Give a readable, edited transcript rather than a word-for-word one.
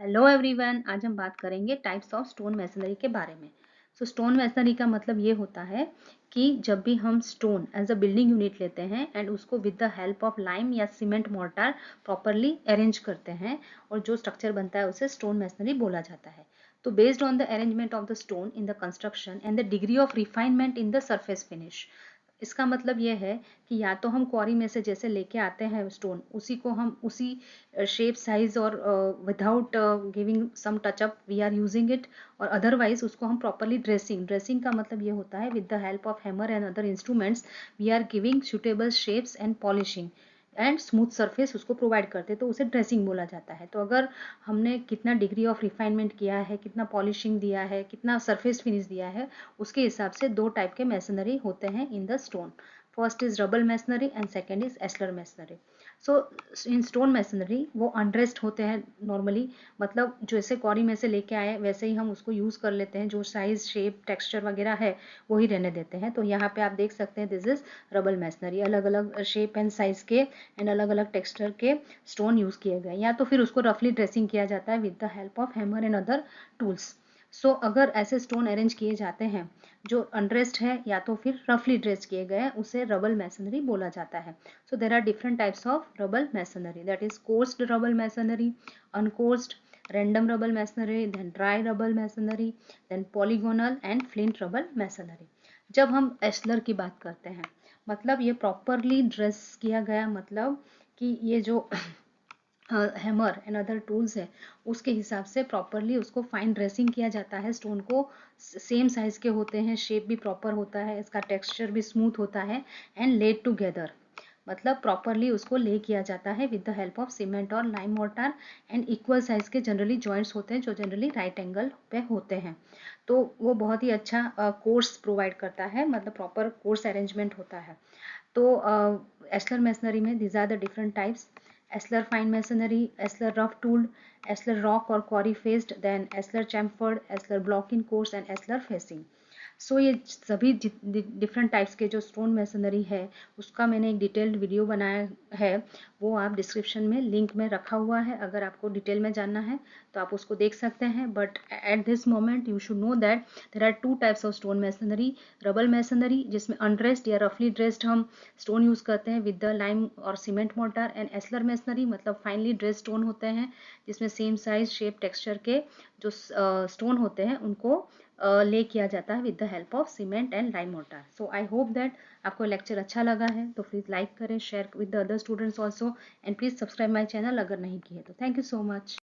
Hello everyone, आज हम बात करेंगे टाइप्स ऑफ स्टोन मेसनरी के बारे में। स्टोन मेसनरी का मतलब ये होता है कि जब भी हम stone as a building unit लेते हैं एंड उसको with the help of lime या सीमेंट मोर्टार प्रॉपरली अरेंज करते हैं और जो स्ट्रक्चर बनता है उसे स्टोन मेसनरी बोला जाता है। तो based on the arrangement of the stone in the construction and the degree of refinement in the surface finish, इसका मतलब ये है कि या तो हम क्वारी में से जैसे लेके आते हैं स्टोन, उसी को हम उसी शेप साइज और without giving some touch up we are using it, और अदरवाइज उसको हम प्रॉपरली ड्रेसिंग का मतलब ये होता है with the help of hammer and other instruments we are giving suitable shapes and polishing and smooth surface उसको प्रोवाइड करते हैं, तो उसे ड्रेसिंग बोला जाता है। तो अगर हमने कितना डिग्री ऑफ रिफाइनमेंट किया है, कितना पॉलिशिंग दिया है, कितना सरफेस फिनिश दिया है, उसके हिसाब से दो टाइप के मैसनरी होते हैं in the stone. First is rubble masonry and second is ashlar masonry. So in stone masonry वो अनड्रेस्ड होते हैं नॉर्मली, मतलब जैसे क्वारी में से लेके आए वैसे ही हम उसको यूज़ कर लेते हैं, जो साइज शेप टेक्सचर वगैरह है वही रहने देते हैं। तो यहाँ पे आप देख सकते हैं दिस इज रबल मैसनरी, अलग अलग शेप एंड साइज के एंड अलग अलग टेक्सचर के स्टोन यूज़ किए गए, या तो फिर उसको रफली ड्रेसिंग किया जाता है with the help of hammer and other tools. अगर ऐसे स्टोन अरेंज किए जाते हैं जो अनड्रेस्ड है या तो फिर रफली ड्रेस किए गए हैं, उसे रबल मैसनरी बोला जाता है। So there are different types of rubble masonry, that is coarse rubble masonry, uncoarsed, random rubble masonry, then dry rubble masonry, then polygonal and flint rubble masonry। जब हम एस्लर की बात करते हैं, मतलब ये प्रॉपरली ड्रेस किया गया, मतलब कि ये जो हैमर एंड अदर टूल्स है उसके हिसाब से प्रॉपरली उसको फाइन ड्रेसिंग किया जाता है। स्टोन को सेम साइज के होते हैं, शेप भी प्रॉपर होता है, इसका टेक्सचर भी स्मूथ होता है एंड लेड टुगेदर, मतलब प्रॉपरली उसको ले किया जाता है with the help of cement और lime mortar and equal size के जनरली जॉइंट्स होते हैं जो जनरली राइट एंगल पे होते हैं। तो वो बहुत ही अच्छा कोर्स प्रोवाइड करता है, मतलब प्रॉपर कोर्स अरेंजमेंट होता है। तो एस्लर मेसनरी में these are the different types: ashlar fine masonry, ashlar rough tooled, ashlar rock और quarry faced, then ashlar chamfered, ashlar block in course and ashlar facing. ये सभी डिफरेंट टाइप्स के जो stone masonry है उसका मैंने एक डिटेल्ड वीडियो बनाया है, वो आप डिस्क्रिप्शन में लिंक में रखा हुआ है। अगर आपको डिटेल में जानना है तो आप उसको देख सकते हैं, but at this moment you should know that there are two types of stone masonry: rubble masonry जिसमें अनड्रेस्ड या रफली ड्रेस्ड हम स्टोन यूज़ करते हैं विद द लाइम और cement mortar, and ashlar masonry मतलब फाइनली ड्रेस्ड स्टोन होते हैं जिसमें सेम साइज शेप टेक्सचर के जो स्टोन होते हैं उनको ले किया जाता है with the help of cement and lime mortar. So I hope that आपको लेक्चर अच्छा लगा है, तो प्लीज़ लाइक करें, share with the other students also, and please subscribe my channel अगर नहीं किए तो। Thank you so much.